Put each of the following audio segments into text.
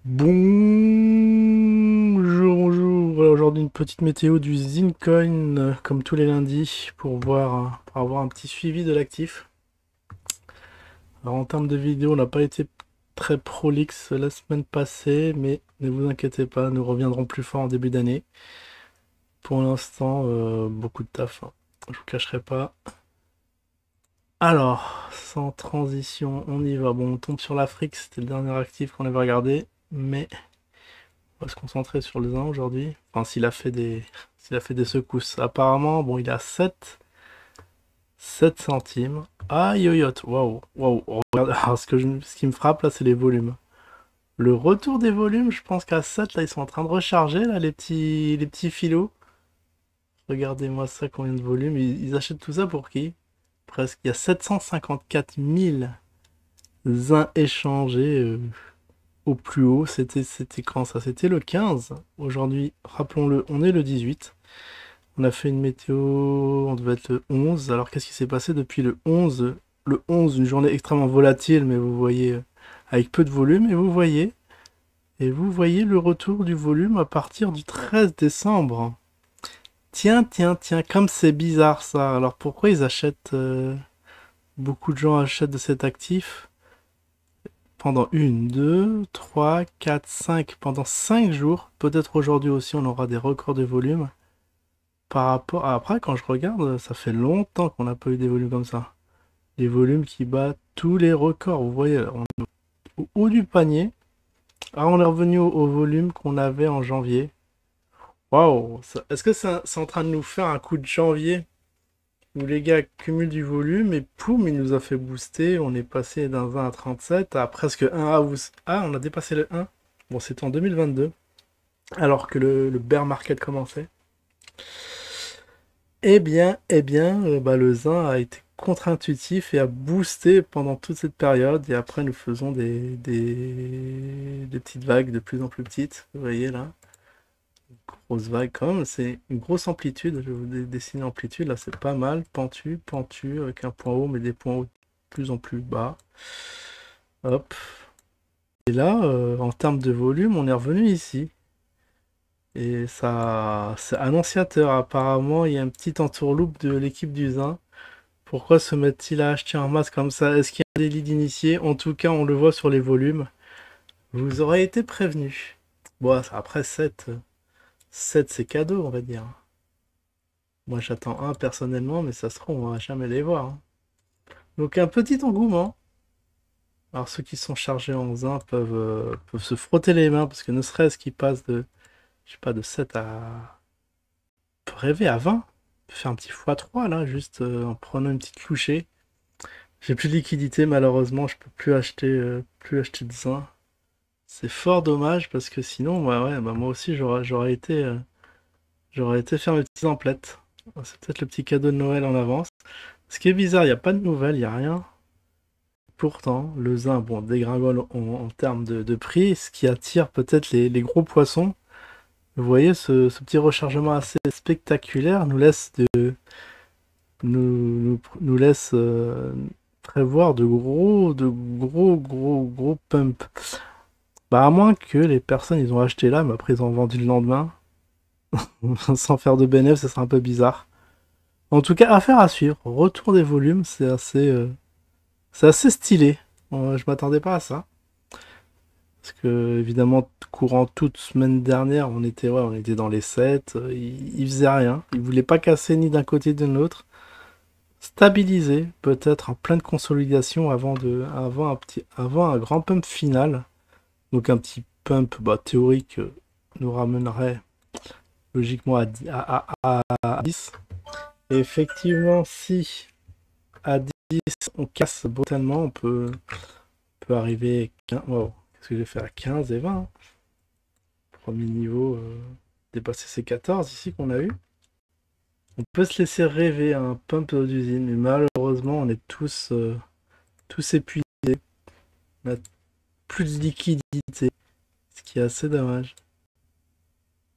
Bonjour, bonjour. Voilà, aujourd'hui une petite météo du Zincoin, comme tous les lundis, pour avoir un petit suivi de l'actif. Alors en termes de vidéo, on n'a pas été très prolixe la semaine passée, mais ne vous inquiétez pas, nous reviendrons plus fort en début d'année. Pour l'instant, beaucoup de taf, hein. Je vous cacherai pas. Alors, sans transition, on y va. Bon, on tombe sur l'Afrique, c'était le dernier actif qu'on avait regardé, mais on va se concentrer sur le 1 aujourd'hui. Enfin, s'il a fait des secousses. Apparemment, bon, il est à 7 centimes. Ah, yoyote, waouh, waouh. Regarde, alors, ce qui me frappe là, c'est les volumes. Le retour des volumes, je pense qu'à 7 là, ils sont en train de recharger, là, les petits filots. Regardez-moi ça, combien de volumes. Ils achètent tout ça pour qui? Presque. Il y a 754 000 uns échangés au plus haut. C'était quand ça? C'était le 15. Aujourd'hui, rappelons-le, on est le 18. On a fait une météo, on devait être le 11. Alors qu'est-ce qui s'est passé depuis le 11? Le 11, une journée extrêmement volatile, mais vous voyez, avec peu de volume, et vous voyez le retour du volume à partir du 13 décembre. Tiens, tiens, tiens, comme c'est bizarre ça. Alors pourquoi ils achètent, beaucoup de gens achètent de cet actif pendant une, deux, trois, quatre, cinq, pendant 5 jours. Peut-être aujourd'hui aussi on aura des records de volume. Par rapport à après, quand je regarde, ça fait longtemps qu'on n'a pas eu des volumes comme ça. Des volumes qui battent tous les records. Vous voyez, on est au haut du panier. Ah, on est revenu au volume qu'on avait en janvier. Waouh! Est-ce que c'est en train de nous faire un coup de janvier où les gars cumulent du volume et poum, il nous a fait booster. On est passé d'un 20 à 37 à presque 1 à Ah, on a dépassé le 1. Bon, c'était en 2022, alors que le bear market commençait. Bah, le zin a été contre-intuitif et a boosté pendant toute cette période. Et après, nous faisons des petites vagues de plus en plus petites. Vous voyez là, grosse vague quand même. C'est une grosse amplitude. Je vais vous dessiner l'amplitude. Là, c'est pas mal. Pentu, pentu, avec un point haut, mais des points hauts de plus en plus bas. Hop. Et là, en termes de volume, on est revenu ici. Et ça, c'est annonciateur. Apparemment, il y a une petite entourloupe de l'équipe du Zin. Pourquoi se mettent-ils à acheter en masse comme ça? Est-ce qu'il y a des leads initiés? En tout cas, on le voit sur les volumes. Vous aurez été prévenu. Bon, après 7 c'est cadeau, on va dire. Moi, j'attends un personnellement, mais ça se trouve, on va jamais les voir, hein. Donc, un petit engouement. Alors, ceux qui sont chargés en zin peuvent se frotter les mains, parce que ne serait-ce qu'ils passent de, je sais pas, de 7 à... On peut rêver à 20. On peut faire un petit x3, là, juste en prenant une petite clouchée. J'ai plus de liquidité, malheureusement, je peux plus acheter de zin. C'est fort dommage parce que sinon, bah moi aussi j'aurais été faire mes petites emplettes. C'est peut-être le petit cadeau de Noël en avance. Ce qui est bizarre, il n'y a pas de nouvelles, il n'y a rien. Pourtant, le zin, bon, dégringole en termes de prix, ce qui attire peut-être les gros poissons. Vous voyez, ce petit rechargement assez spectaculaire nous laisse prévoir de gros pumps. Bah, à moins que les personnes, ils ont acheté là, mais après ils ont vendu le lendemain. Sans faire de bénéfice, ça serait un peu bizarre. En tout cas, affaire à suivre. Retour des volumes, c'est assez stylé. Je m'attendais pas à ça. Parce que, évidemment, courant toute semaine dernière, on était dans les 7. Il faisait rien. Il voulait pas casser ni d'un côté ni de l'autre. Stabiliser, peut-être en pleine consolidation avant un grand pump final. Donc un petit pump théorique nous ramènerait logiquement à 10. Et effectivement, si à 10 on casse brutalement, peut arriver à 15. Wow. Qu'est-ce que j'ai fait à 15 et 20, hein. Premier niveau, dépasser ces 14 ici qu'on a eu. On peut se laisser rêver à un pump d'usine, mais malheureusement, on est tous épuisés. On n'a plus de liquidité, ce qui est assez dommage.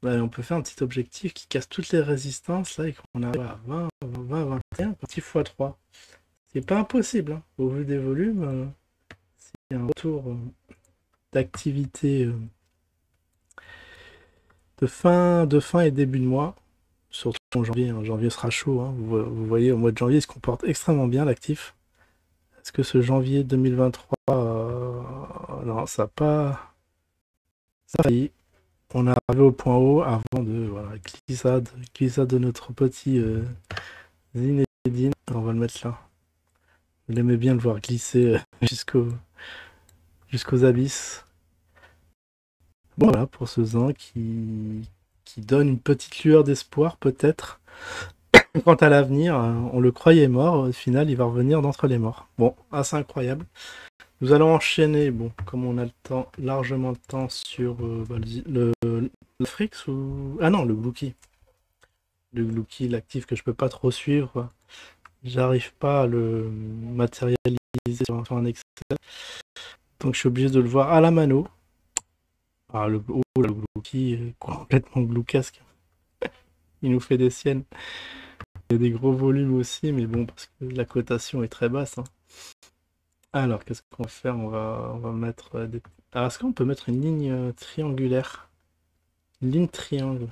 Ouais, on peut faire un petit objectif qui casse toutes les résistances là et qu'on arrive à 20, 20, 21, petit x3. C'est pas impossible, hein. Au vu des volumes, s'il y a un retour d'activité de fin et début de mois. Surtout en janvier, hein. Janvier sera chaud, hein. Vous voyez, au mois de janvier, il se comporte extrêmement bien, l'actif. Est-ce que ce janvier 2023, non, ça n'a pas... Ça y est, on est arrivé au point haut avant de... Voilà, glissade de notre petit Zinedine. On va le mettre là. Je l'aimais bien le voir glisser jusqu'aux abysses. Bon, voilà, pour ce Zin qui donne une petite lueur d'espoir, peut-être. Quant à l'avenir, on le croyait mort, au final, il va revenir d'entre les morts. Bon, assez incroyable. Nous allons enchaîner, bon, comme on a le temps, largement le temps, sur le Frix ou... Ah non, le Glouki. Le Glouki, l'actif que je peux pas trop suivre. J'arrive pas à le matérialiser sur un Excel. Donc je suis obligé de le voir à la mano. Ah, le Glouki est complètement gloucasque. Il nous fait des siennes. Il y a des gros volumes aussi, mais bon, parce que la cotation est très basse, hein. Alors, qu'est-ce qu'on va faire? On va mettre des... Ah, est-ce qu'on peut mettre une ligne triangulaire? Une ligne triangle.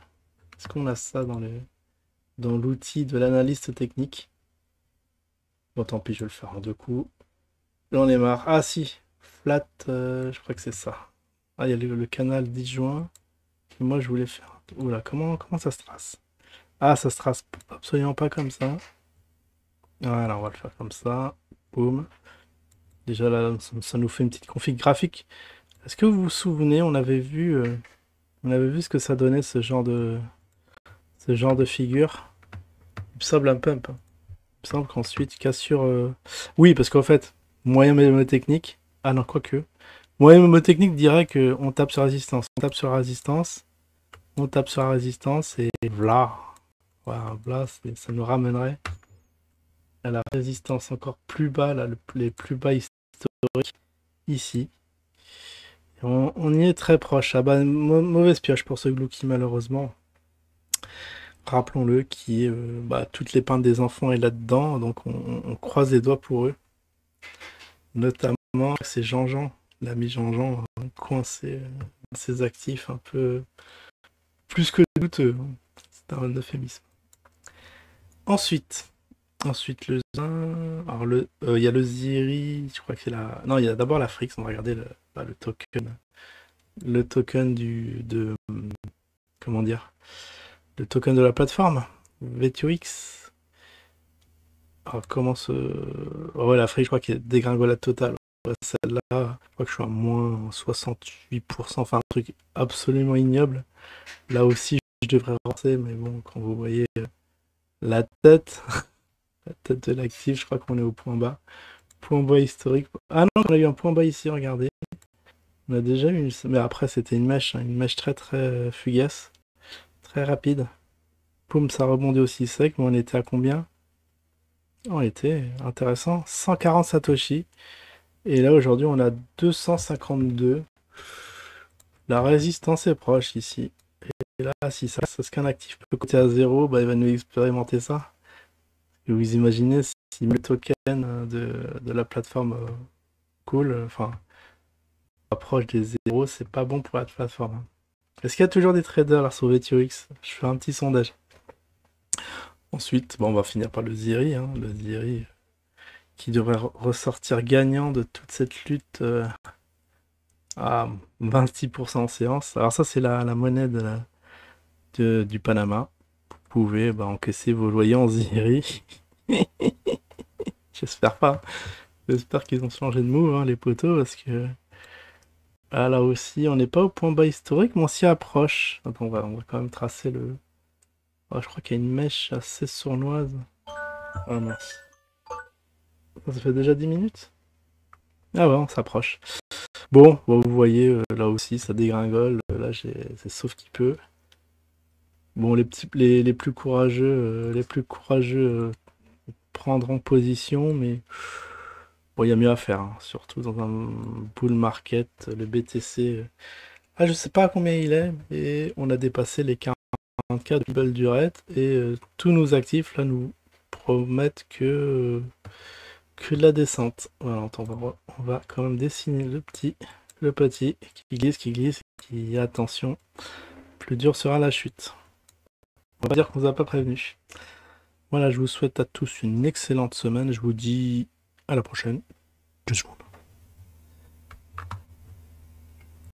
Est-ce qu'on a ça dans l'outil de l'analyste technique? Bon, tant pis, je vais le faire en deux coups. J'en ai marre. Ah, si. Flat, je crois que c'est ça. Ah, il y a le canal disjoint. Et moi, je voulais faire... Oula, comment ça se trace? Ah, ça se trace absolument pas comme ça. Voilà, on va le faire comme ça. Boum. Déjà, là, ça nous fait une petite config graphique. Est-ce que vous vous souvenez, on avait vu ce que ça donnait, ce genre de figure. Il me semble un pump, hein. Il me semble qu'ensuite, cassure... Oui, parce qu'en fait, moyen mémotechnique... Ah non, quoique. Moyen mémotechnique dirait que on tape sur résistance. On tape sur résistance. On tape sur la résistance et voilà. Voilà, là, ça nous ramènerait à la résistance encore plus bas, là, les plus bas historiques, ici. Et on y est très proche. Ah bah, mauvaise pioche pour ce Glouki, malheureusement. Rappelons-le, qui est toutes les peintes des enfants est là-dedans, donc on croise les doigts pour eux. Notamment, c'est Jean-Jean, l'ami Jean-Jean, coincé ses actifs un peu plus que douteux. C'est un euphémisme. Ensuite le Zin. Alors il y a le Ziri, je crois que c'est la. Non, il y a d'abord la Frix, on va regarder le token. Le token comment dire? Le token de la plateforme. VTOX. Alors comment se. Oh, ouais, la Frix, je crois qu'il y a dégringolade totale. Ouais, celle-là, je crois que je suis à moins 68%, enfin un truc absolument ignoble. Là aussi, je devrais renforcer, mais bon, quand vous voyez la tête. La tête de l'actif, je crois qu'on est au point bas. Point bas historique. Ah non, on a eu un point bas ici, regardez. On a déjà eu... Mais après, c'était une mèche, hein, une mèche très très fugace. Très rapide. Poum, ça rebondit aussi sec, mais on était à combien? On était intéressant. 140 Satoshi. Et là, aujourd'hui, on a 252. La résistance est proche ici. Et là, si ça, ce qu'un actif peut coûter à 0, bah, il va nous expérimenter ça. Et vous imaginez si le token de la plateforme cool, enfin, approche des 0, c'est pas bon pour la plateforme, hein. Est-ce qu'il y a toujours des traders là sur VTOX? Je fais un petit sondage. Ensuite, bon, on va finir par le Ziri, hein, le Ziri qui devrait ressortir gagnant de toute cette lutte à 26% en séance. Alors ça, c'est la monnaie du Panama. Vous pouvez encaisser vos loyers en Ziri. J'espère pas. J'espère qu'ils ont changé de move, hein, les poteaux, parce que ah, là aussi, on n'est pas au point bas historique, mais on s'y approche. Attends, on va quand même tracer le... Oh, je crois qu'il y a une mèche assez sournoise. Ah mince. Ça fait déjà 10 minutes? Ah ouais, on s'approche. Bon, vous voyez, là aussi, ça dégringole. Là, c'est sauf qui peut. Bon, les plus courageux, prendront position, mais bon, il y a mieux à faire, hein. Surtout dans un bull market, le BTC. Ah, je sais pas à combien il est, et on a dépassé les 40K de belle durée, et tous nos actifs là nous promettent que de la descente. Voilà, on va quand même dessiner le petit le petit, qui glisse, qui, attention, plus dur sera la chute. On va dire qu'on vous a pas prévenu. Voilà, je vous souhaite à tous une excellente semaine. Je vous dis à la prochaine. Tchuss.